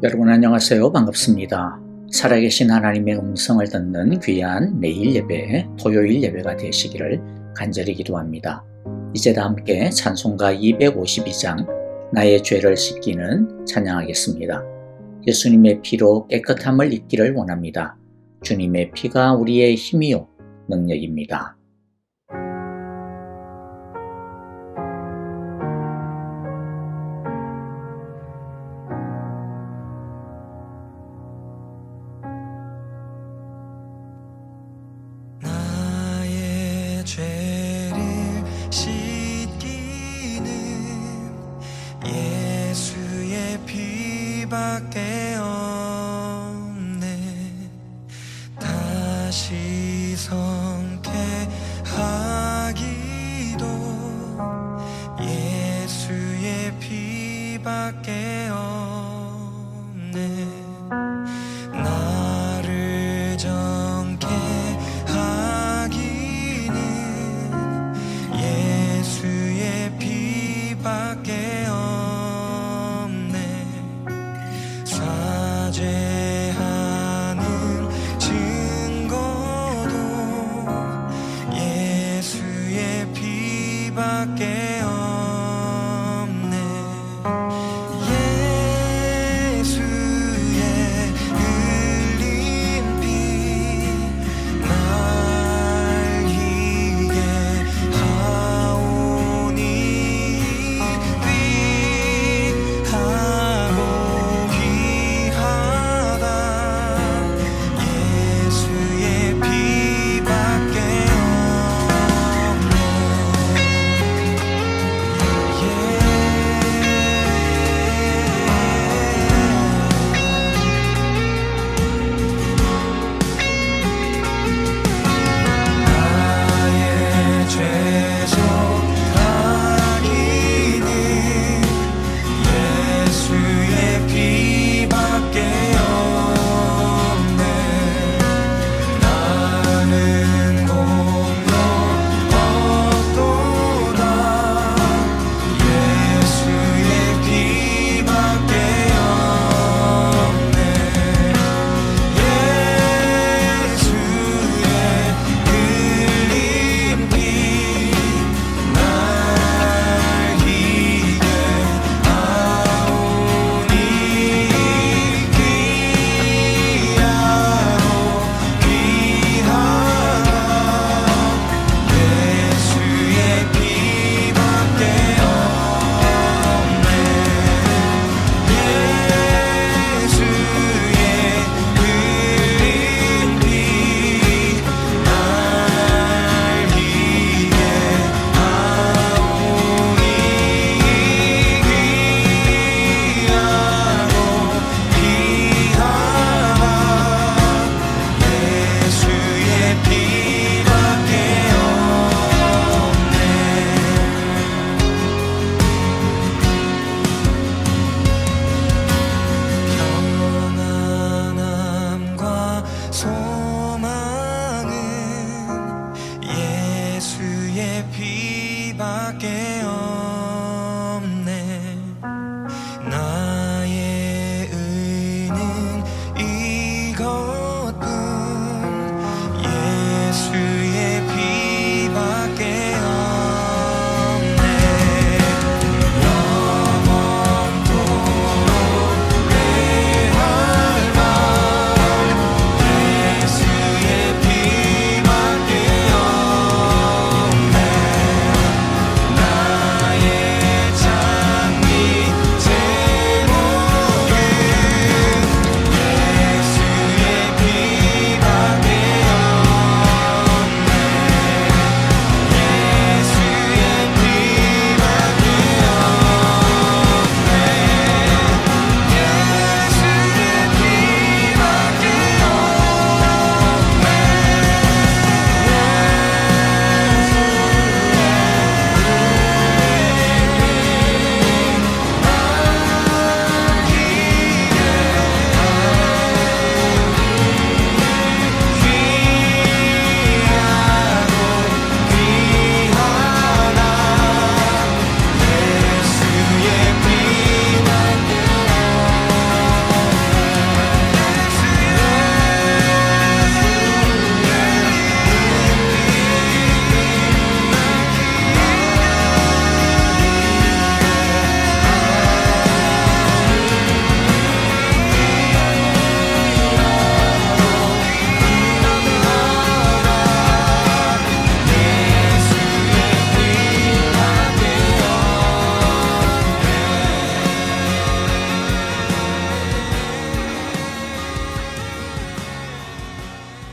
여러분 안녕하세요. 반갑습니다. 살아계신 하나님의 음성을 듣는 귀한 매일 예배, 토요일 예배가 되시기를 간절히 기도합니다. 이제 다 함께 찬송가 252장 나의 죄를 씻기는 찬양하겠습니다. 예수님의 피로 깨끗함을 입기를 원합니다. 주님의 피가 우리의 힘이요 능력입니다. 죄를 씻기는 예수의 피밖에 없네. 다시 성쾌하기도 예수의 피밖에 없네. 나를 정케 예수의 피밖에 없네. 사죄하는 증거도 예수의 피밖에 없네. 예수의 흘린 피 날 희게 하오니 빛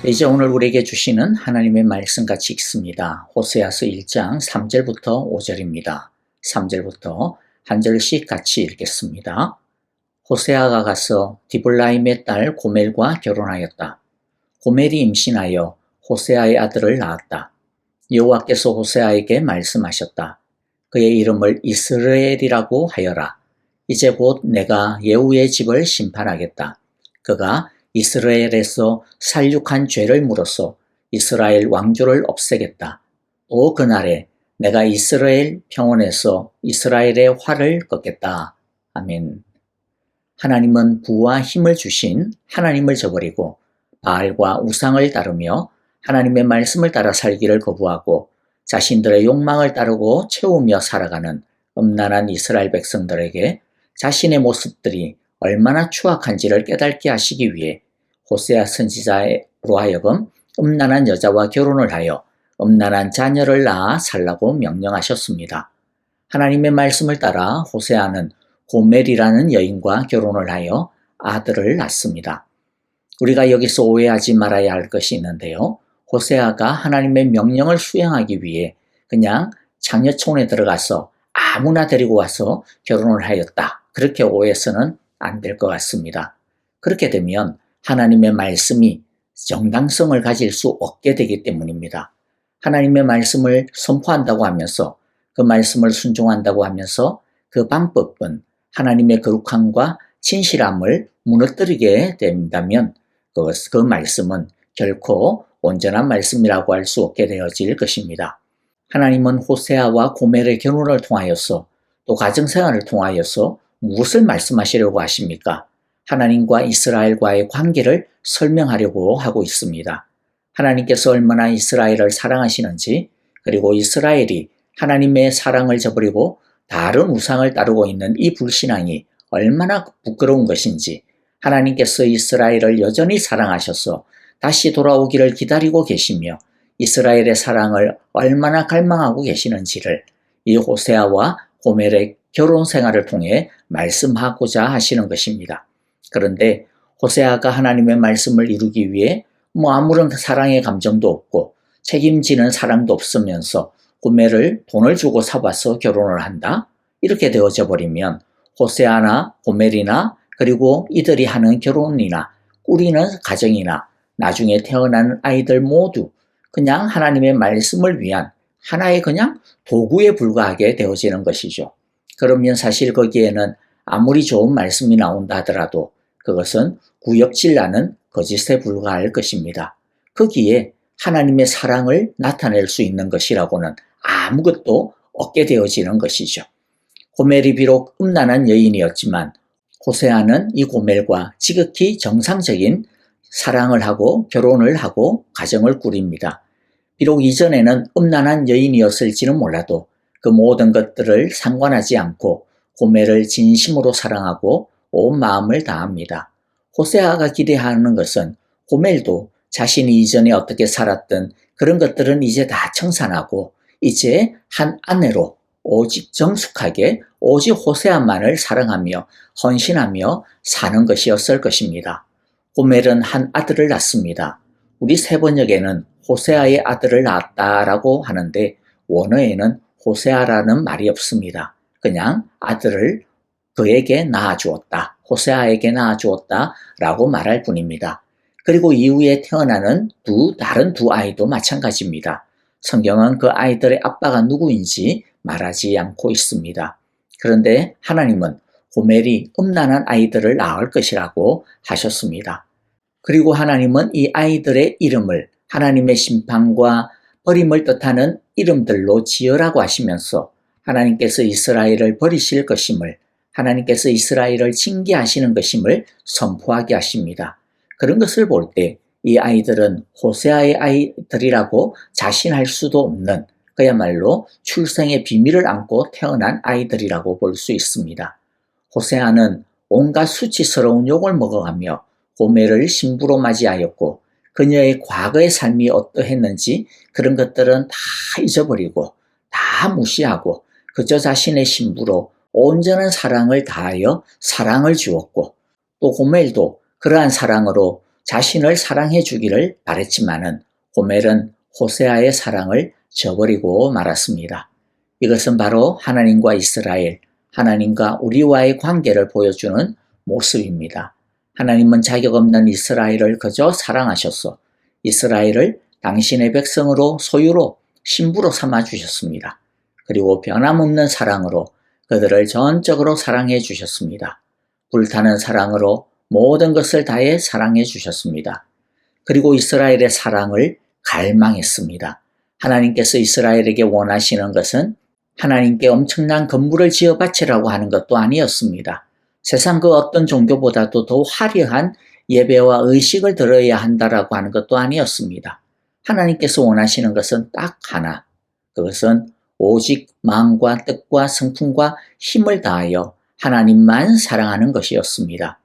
이제 오늘 우리에게 주시는 하나님의 말씀 같이 읽습니다. 호세아서 1장 3절부터 5절입니다. 3절부터 한 절씩 같이 읽겠습니다. 호세아가 가서 디블라임의 딸 고멜과 결혼하였다. 고멜이 임신하여 호세아의 아들을 낳았다. 여호와께서 호세아에게 말씀하셨다. 그의 이름을 이스라엘이라고 하여라. 이제 곧 내가 예후의 집을 심판하겠다. 그가 이스라엘에서 살육한 죄를 물어서 이스라엘 왕조를 없애겠다. 또 그날에 내가 이스라엘 평원에서 이스라엘의 활을 꺾겠다. 아멘. 하나님은 부와 힘을 주신 하나님을 저버리고 바알과 우상을 따르며 하나님의 말씀을 따라 살기를 거부하고 자신들의 욕망을 따르고 채우며 살아가는 음란한 이스라엘 백성들에게 자신의 모습들이 얼마나 추악한지를 깨닫게 하시기 위해 호세아 선지자로 하여금 음란한 여자와 결혼을 하여 음란한 자녀를 낳아 살라고 명령하셨습니다. 하나님의 말씀을 따라 호세아는 고멜이라는 여인과 결혼을 하여 아들을 낳습니다. 우리가 여기서 오해하지 말아야 할 것이 있는데요. 호세아가 하나님의 명령을 수행하기 위해 그냥 장녀촌에 들어가서 아무나 데리고 와서 결혼을 하였다. 그렇게 오해해서는 안 될 것 같습니다. 그렇게 되면 하나님의 말씀이 정당성을 가질 수 없게 되기 때문입니다. 하나님의 말씀을 선포한다고 하면서 그 말씀을 순종한다고 하면서 그 방법은 하나님의 거룩함과 진실함을 무너뜨리게 된다면 그 말씀은 결코 온전한 말씀이라고 할 수 없게 되어질 것입니다. 하나님은 호세아와 고멜의 결혼을 통하여서 또 가정생활을 통하여서 무엇을 말씀하시려고 하십니까? 하나님과 이스라엘과의 관계를 설명하려고 하고 있습니다. 하나님께서 얼마나 이스라엘을 사랑하시는지, 그리고 이스라엘이 하나님의 사랑을 저버리고 다른 우상을 따르고 있는 이 불신앙이 얼마나 부끄러운 것인지, 하나님께서 이스라엘을 여전히 사랑하셔서 다시 돌아오기를 기다리고 계시며 이스라엘의 사랑을 얼마나 갈망하고 계시는지를 이 호세아와 고멜의 결혼 생활을 통해 말씀하고자 하시는 것입니다. 그런데 호세아가 하나님의 말씀을 이루기 위해 아무런 사랑의 감정도 없고 책임지는 사랑도 없으면서 고멜을 돈을 주고 사봐서 결혼을 한다? 이렇게 되어져 버리면 호세아나 고멜이나 그리고 이들이 하는 결혼이나 꾸리는 가정이나 나중에 태어나는 아이들 모두 그냥 하나님의 말씀을 위한 하나의 그냥 도구에 불과하게 되어지는 것이죠. 그러면 사실 거기에는 아무리 좋은 말씀이 나온다 하더라도 그것은 구역질 나는 거짓에 불과할 것입니다. 거기에 하나님의 사랑을 나타낼 수 있는 것이라고는 아무것도 없게 되어지는 것이죠. 고멜이 비록 음란한 여인이었지만 호세아는 이 고멜과 지극히 정상적인 사랑을 하고 결혼을 하고 가정을 꾸립니다. 비록 이전에는 음란한 여인이었을지는 몰라도 그 모든 것들을 상관하지 않고 고멜을 진심으로 사랑하고 온 마음을 다합니다. 호세아가 기대하는 것은 고멜도 자신이 이전에 어떻게 살았던 그런 것들은 이제 다 청산하고 이제 한 아내로 오직 정숙하게 오직 호세아만을 사랑하며 헌신하며 사는 것이었을 것입니다. 고멜은 한 아들을 낳습니다. 우리 세번역에는 호세아의 아들을 낳았다라고 하는데 원어에는 호세아라는 말이 없습니다. 그냥 아들을 그에게 낳아주었다. 호세아에게 낳아주었다 라고 말할 뿐입니다. 그리고 이후에 태어나는 다른 두 아이도 마찬가지입니다. 성경은 그 아이들의 아빠가 누구인지 말하지 않고 있습니다. 그런데 하나님은 고멜이 음란한 아이들을 낳을 것이라고 하셨습니다. 그리고 하나님은 이 아이들의 이름을 하나님의 심판과 버림을 뜻하는 이름들로 지으라고 하시면서 하나님께서 이스라엘을 버리실 것임을, 하나님께서 이스라엘을 징계하시는 것임을 선포하게 하십니다. 그런 것을 볼 때 이 아이들은 호세아의 아이들이라고 자신할 수도 없는 그야말로 출생의 비밀을 안고 태어난 아이들이라고 볼 수 있습니다. 호세아는 온갖 수치스러운 욕을 먹어가며 고멜을 신부로 맞이하였고 그녀의 과거의 삶이 어떠했는지 그런 것들은 다 잊어버리고 다 무시하고 그저 자신의 신부로 온전한 사랑을 다하여 사랑을 주었고 또 고멜도 그러한 사랑으로 자신을 사랑해 주기를 바랬지만은 고멜은 호세아의 사랑을 저버리고 말았습니다. 이것은 바로 하나님과 이스라엘, 하나님과 우리와의 관계를 보여주는 모습입니다. 하나님은 자격 없는 이스라엘을 그저 사랑하셨소. 이스라엘을 당신의 백성으로 소유로 신부로 삼아 주셨습니다. 그리고 변함없는 사랑으로 그들을 전적으로 사랑해 주셨습니다. 불타는 사랑으로 모든 것을 다해 사랑해 주셨습니다. 그리고 이스라엘의 사랑을 갈망했습니다. 하나님께서 이스라엘에게 원하시는 것은 하나님께 엄청난 건물을 지어 바치라고 하는 것도 아니었습니다. 세상 그 어떤 종교보다도 더 화려한 예배와 의식을 드려야 한다라고 하는 것도 아니었습니다. 하나님께서 원하시는 것은 딱 하나. 그것은 오직 마음과 뜻과 성품과 힘을 다하여 하나님만 사랑하는 것이었습니다.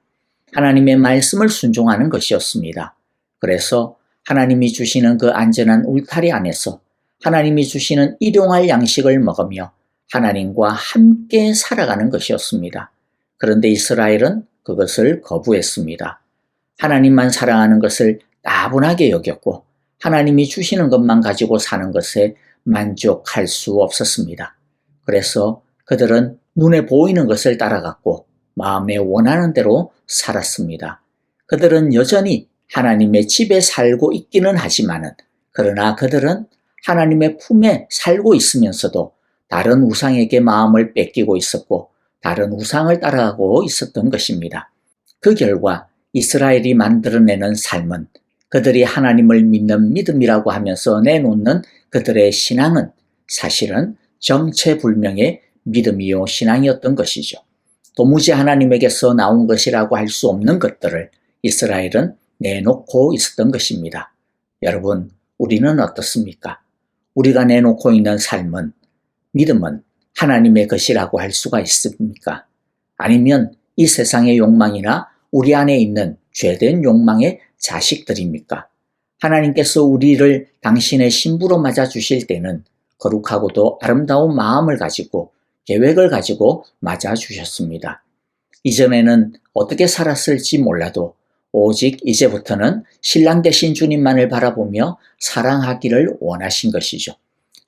하나님의 말씀을 순종하는 것이었습니다. 그래서 하나님이 주시는 그 안전한 울타리 안에서 하나님이 주시는 일용할 양식을 먹으며 하나님과 함께 살아가는 것이었습니다. 그런데 이스라엘은 그것을 거부했습니다. 하나님만 사랑하는 것을 따분하게 여겼고 하나님이 주시는 것만 가지고 사는 것에 만족할 수 없었습니다. 그래서 그들은 눈에 보이는 것을 따라갔고 마음에 원하는 대로 살았습니다. 그들은 여전히 하나님의 집에 살고 있기는 하지만은 그러나 그들은 하나님의 품에 살고 있으면서도 다른 우상에게 마음을 뺏기고 있었고 다른 우상을 따라가고 있었던 것입니다. 그 결과 이스라엘이 만들어내는 삶은 그들이 하나님을 믿는 믿음이라고 하면서 내놓는 그들의 신앙은 사실은 정체불명의 믿음이요 신앙이었던 것이죠. 도무지 하나님에게서 나온 것이라고 할 수 없는 것들을 이스라엘은 내놓고 있었던 것입니다. 여러분, 우리는 어떻습니까? 우리가 내놓고 있는 삶은, 믿음은 하나님의 것이라고 할 수가 있습니까? 아니면 이 세상의 욕망이나 우리 안에 있는 죄된 욕망의 자식들입니까? 하나님께서 우리를 당신의 신부로 맞아주실 때는 거룩하고도 아름다운 마음을 가지고 계획을 가지고 맞아주셨습니다. 이전에는 어떻게 살았을지 몰라도 오직 이제부터는 신랑 되신 주님만을 바라보며 사랑하기를 원하신 것이죠.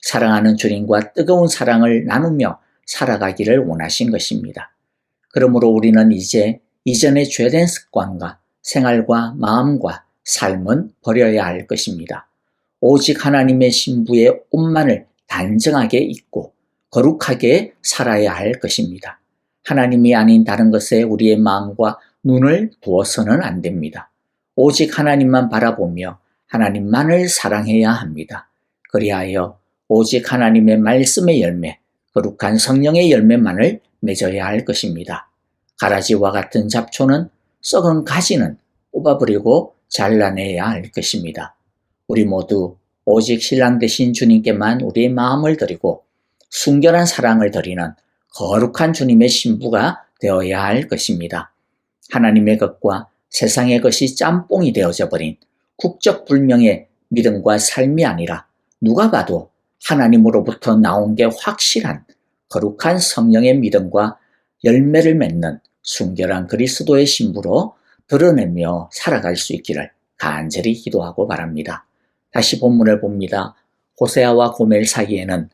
사랑하는 주님과 뜨거운 사랑을 나누며 살아가기를 원하신 것입니다. 그러므로 우리는 이제 이전의 죄된 습관과 생활과 마음과 삶은 버려야 할 것입니다. 오직 하나님의 신부의 옷만을 단정하게 입고 거룩하게 살아야 할 것입니다. 하나님이 아닌 다른 것에 우리의 마음과 눈을 두어서는 안 됩니다. 오직 하나님만 바라보며 하나님만을 사랑해야 합니다. 그리하여 오직 하나님의 말씀의 열매, 거룩한 성령의 열매만을 맺어야 할 것입니다. 가라지와 같은 잡초는 썩은 가지는 뽑아버리고 잘라내야 할 것입니다. 우리 모두 오직 신랑 되신 주님께만 우리의 마음을 드리고 순결한 사랑을 드리는 거룩한 주님의 신부가 되어야 할 것입니다. 하나님의 것과 세상의 것이 짬뽕이 되어져 버린 국적불명의 믿음과 삶이 아니라 누가 봐도 하나님으로부터 나온 게 확실한 거룩한 성령의 믿음과 열매를 맺는 순결한 그리스도의 신부로 드러내며 살아갈 수 있기를 간절히 기도하고 바랍니다. 다시 본문을 봅니다. 호세아와 고멜 사이에는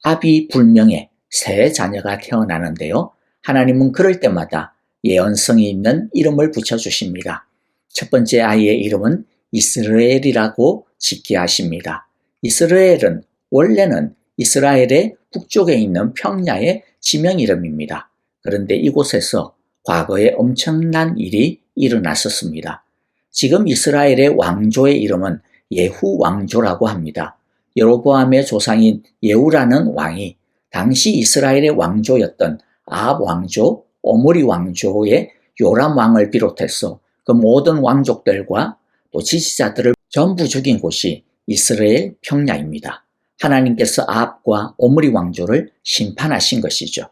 아비 불명의 세 자녀가 태어나는데요. 하나님은 그럴 때마다 예언성이 있는 이름을 붙여주십니다. 첫 번째 아이의 이름은 이스라엘이라고 짓게 하십니다. 이스라엘은 원래는 이스라엘의 북쪽에 있는 평야의 지명 이름입니다. 그런데 이곳에서 과거에 엄청난 일이 일어났었습니다. 지금 이스라엘의 왕조의 이름은 예후 왕조라고 합니다. 여로보암의 조상인 예후라는 왕이 당시 이스라엘의 왕조였던 아합 왕조, 오므리 왕조의 요람 왕을 비롯해서 그 모든 왕족들과 또 지지자들을 전부 죽인 곳이 이스라엘 평야입니다. 하나님께서 아합과 오므리 왕조를 심판하신 것이죠.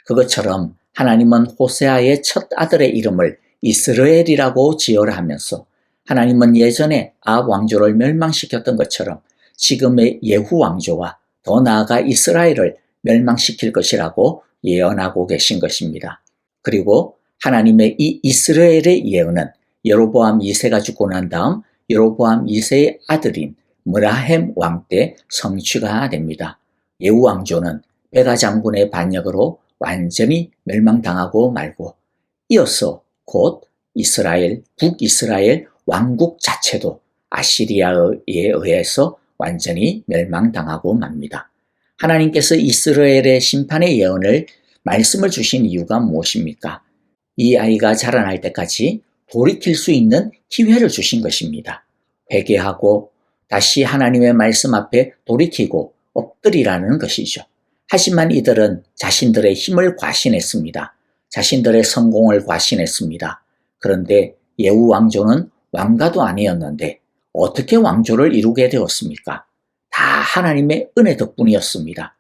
그것처럼 하나님은 호세아의 첫 아들의 이름을 이스라엘이라고 지어라 하면서 하나님은 예전에 아합 왕조를 멸망시켰던 것처럼 지금의 예후 왕조와 더 나아가 이스라엘을 멸망시킬 것이라고 예언하고 계신 것입니다. 그리고 하나님의 이 이스라엘의 예언은 여로보암 2세가 죽고 난 다음 여로보암 2세의 아들인 므라헴 왕 때 성취가 됩니다. 예후 왕조는 베가 장군의 반역으로 완전히 멸망당하고 말고 이어서 곧 이스라엘, 북이스라엘 왕국 자체도 아시리아에 의해서 완전히 멸망당하고 맙니다. 하나님께서 이스라엘의 심판의 예언을 말씀을 주신 이유가 무엇입니까? 이 아이가 자라날 때까지 돌이킬 수 있는 기회를 주신 것입니다. 회개하고 다시 하나님의 말씀 앞에 돌이키고 엎드리라는 것이죠. 하지만 이들은 자신들의 힘을 과신했습니다. 자신들의 성공을 과신했습니다. 그런데 예후 왕조는 왕가도 아니었는데 어떻게 왕조를 이루게 되었습니까? 다 하나님의 은혜 덕분이었습니다.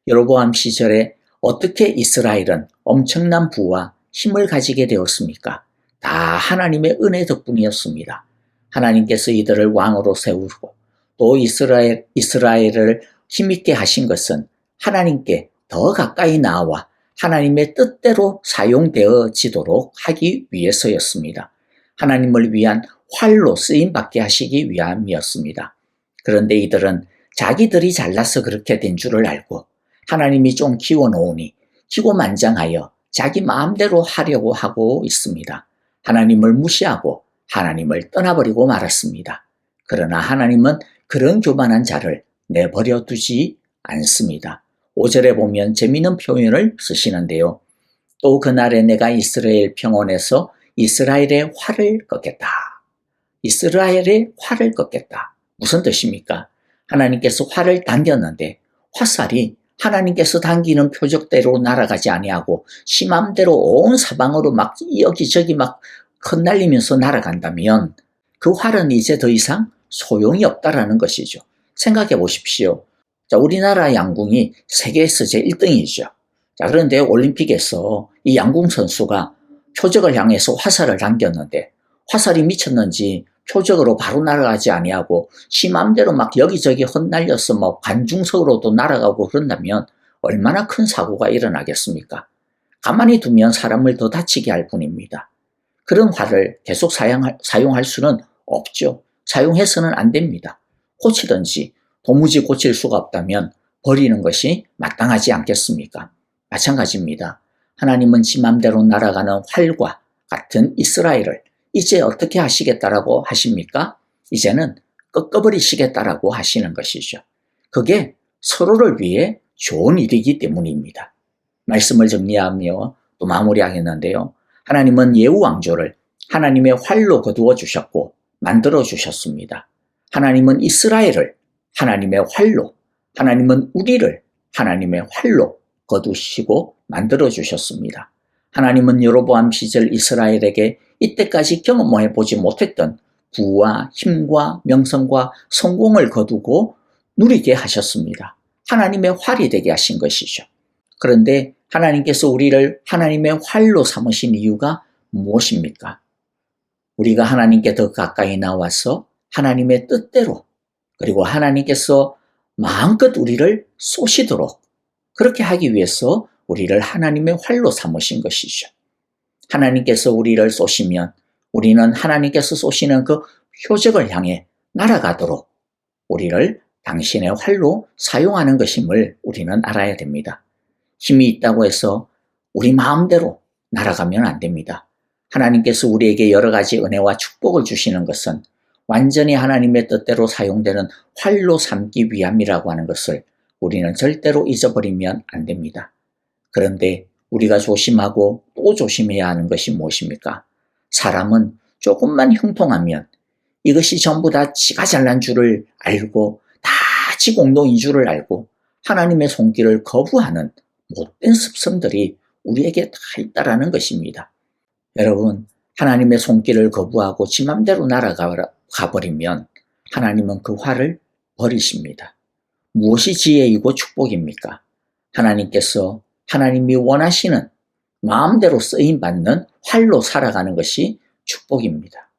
여로보암 시절에 어떻게 이스라엘은 엄청난 부와 힘을 가지게 되었습니까? 다 하나님의 은혜 덕분이었습니다. 하나님께서 이들을 왕으로 세우고 또 이스라엘을 힘있게 하신 것은 하나님께 더 가까이 나와 하나님의 뜻대로 사용되어지도록 하기 위해서였습니다. 하나님을 위한 활로 쓰임받게 하시기 위함이었습니다. 그런데 이들은 자기들이 잘나서 그렇게 된 줄을 알고 하나님이 좀 키워놓으니 기고만장하여 자기 마음대로 하려고 하고 있습니다. 하나님을 무시하고 하나님을 떠나버리고 말았습니다. 그러나 하나님은 그런 교만한 자를 내버려 두지 않습니다. 5절에 보면 재미있는 표현을 쓰시는데요. 또 그날에 내가 이스라엘 평원에서 이스라엘의 활을 꺾겠다. 이스라엘의 활을 꺾겠다. 무슨 뜻입니까? 하나님께서 활을 당겼는데 화살이 하나님께서 당기는 표적대로 날아가지 아니하고 시맘대로 온 사방으로 막 여기저기 막 흩날리면서 날아간다면 그 활은 이제 더 이상 소용이 없다라는 것이죠. 생각해 보십시오. 자, 우리나라 양궁이 세계에서 제1등이죠. 자, 그런데 올림픽에서 이 양궁 선수가 표적을 향해서 화살을 당겼는데 화살이 미쳤는지 표적으로 바로 날아가지 아니하고 시맘대로 막 여기저기 흩날려서 뭐 관중석으로도 날아가고 그런다면 얼마나 큰 사고가 일어나겠습니까? 가만히 두면 사람을 더 다치게 할 뿐입니다. 그런 활을 계속 사용할 수는 없죠. 사용해서는 안 됩니다. 고치든지 도무지 고칠 수가 없다면 버리는 것이 마땅하지 않겠습니까? 마찬가지입니다. 하나님은 지 맘대로 날아가는 활과 같은 이스라엘을 이제 어떻게 하시겠다라고 하십니까? 이제는 꺾어버리시겠다라고 하시는 것이죠. 그게 서로를 위해 좋은 일이기 때문입니다. 말씀을 정리하며 또 마무리하겠는데요. 하나님은 예후 왕조를 하나님의 활로 거두어 주셨고 만들어 주셨습니다. 하나님은 이스라엘을 하나님의 활로, 하나님은 우리를 하나님의 활로 거두시고 만들어 주셨습니다. 하나님은 여로보암 시절 이스라엘에게 이때까지 경험해 보지 못했던 부와 힘과 명성과 성공을 거두고 누리게 하셨습니다. 하나님의 활이 되게 하신 것이죠. 그런데 하나님께서 우리를 하나님의 활로 삼으신 이유가 무엇입니까? 우리가 하나님께 더 가까이 나와서 하나님의 뜻대로 그리고 하나님께서 마음껏 우리를 쏘시도록 그렇게 하기 위해서 우리를 하나님의 활로 삼으신 것이죠. 하나님께서 우리를 쏘시면 우리는 하나님께서 쏘시는 그 표적을 향해 날아가도록 우리를 당신의 활로 사용하는 것임을 우리는 알아야 됩니다. 힘이 있다고 해서 우리 마음대로 날아가면 안 됩니다. 하나님께서 우리에게 여러 가지 은혜와 축복을 주시는 것은 완전히 하나님의 뜻대로 사용되는 활로 삼기 위함이라고 하는 것을 우리는 절대로 잊어버리면 안 됩니다. 그런데 우리가 조심하고 또 조심해야 하는 것이 무엇입니까? 사람은 조금만 형통하면 이것이 전부 다 지가 잘난 줄을 알고 다 지 공동인 줄을 알고 하나님의 손길을 거부하는 못된 습성들이 우리에게 다 있다라는 것입니다. 여러분, 하나님의 손길을 거부하고 지 맘대로 날아가버리면 하나님은 그 활을 버리십니다. 무엇이 지혜이고 축복입니까? 하나님께서 하나님이 원하시는 마음대로 쓰임받는 활로 살아가는 것이 축복입니다.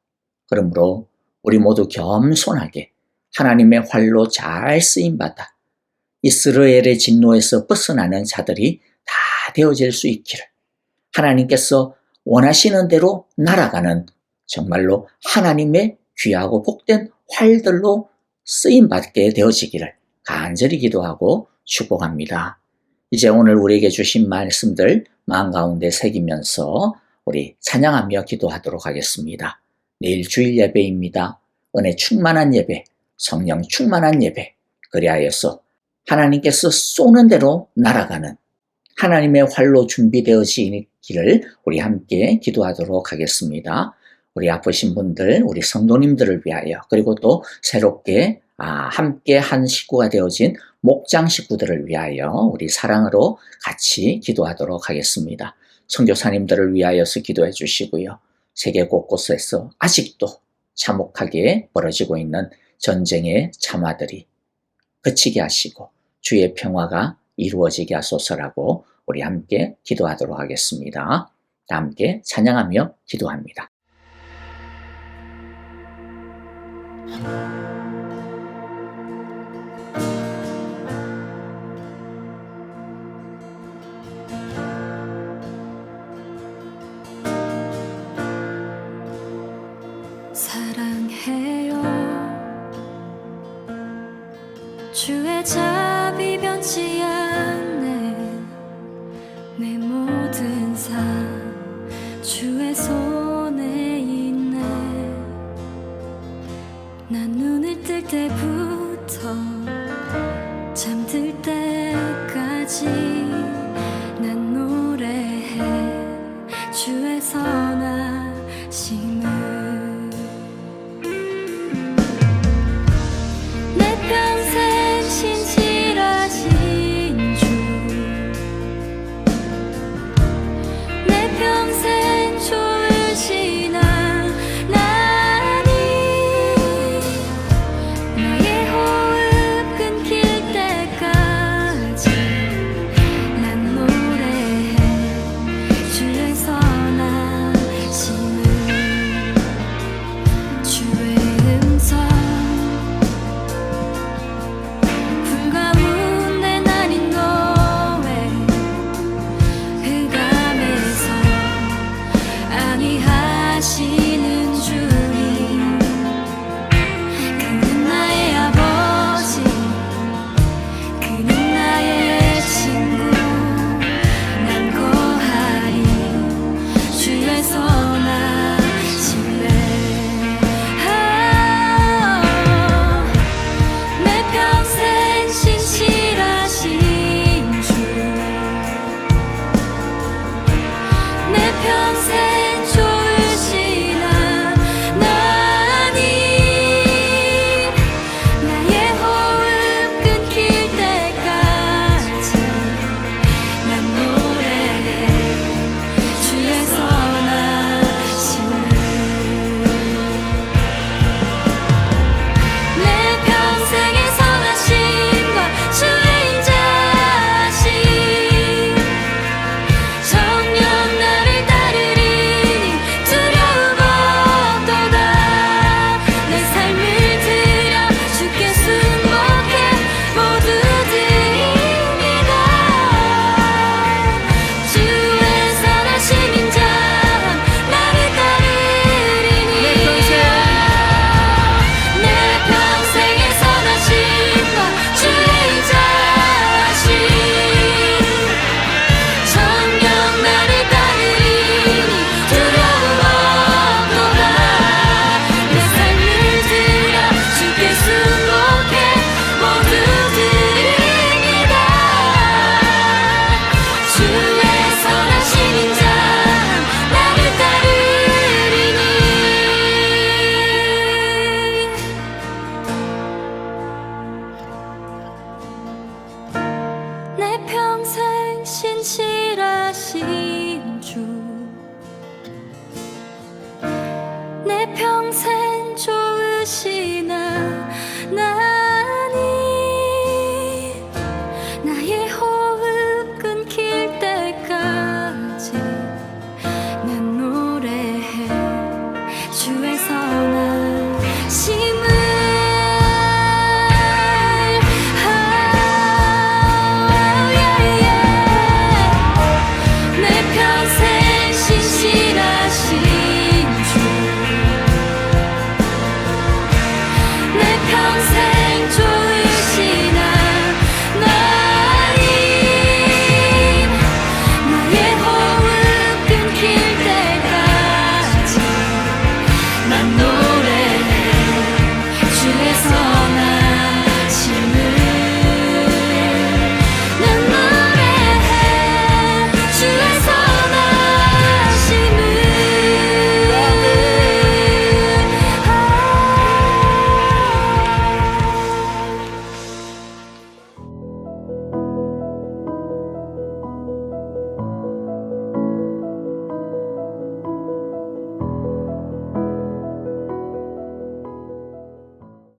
그러므로 우리 모두 겸손하게 하나님의 활로 잘 쓰임받아 이스라엘의 진노에서 벗어나는 자들이 다 되어질 수 있기를 하나님께서 원하시는 대로 날아가는 정말로 하나님의 귀하고 복된 활들로 쓰임받게 되어지기를 간절히 기도하고 축복합니다. 이제 오늘 우리에게 주신 말씀들 마음 가운데 새기면서 우리 찬양하며 기도하도록 하겠습니다. 내일 주일 예배입니다. 은혜 충만한 예배, 성령 충만한 예배, 그리하여서 하나님께서 쏘는 대로 날아가는 하나님의 활로 준비되어지기를 우리 함께 기도하도록 하겠습니다. 우리 아프신 분들, 우리 성도님들을 위하여, 그리고 또 새롭게 함께 한 식구가 되어진 목장 식구들을 위하여 우리 사랑으로 같이 기도하도록 하겠습니다. 선교사님들을 위하여서 기도해 주시고요. 세계 곳곳에서 아직도 참혹하게 벌어지고 있는 전쟁의 참화들이 그치게 하시고 주의 평화가 이루어지게 하소서라고 우리 함께 기도하도록 하겠습니다. 다 함께 찬양하며 기도합니다.